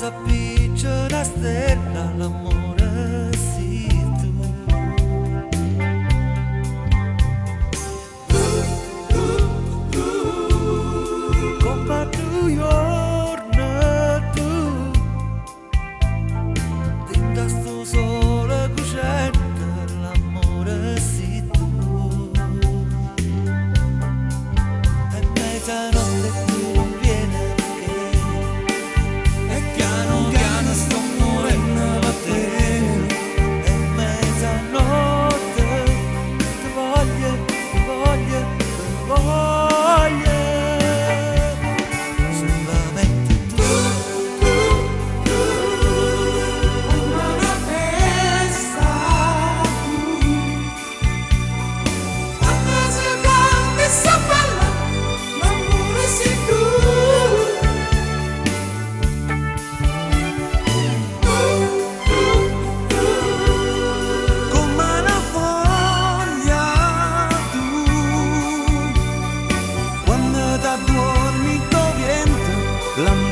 s'appiccia una stella, l'amore sì tu. Come New York tu, dinda sto sole cosciente, l'amore sì tu. E mezzanotte tu non viene perché, e piano piano sto morendo per te. E mezzanotte ti voglio, ti voglio, ti voglio. Solamente tu, come una festa tu. Quando si canta e si balla, l'amore sei tu. Come una foglia tu, quando t'addormi il tuo viento, l'amore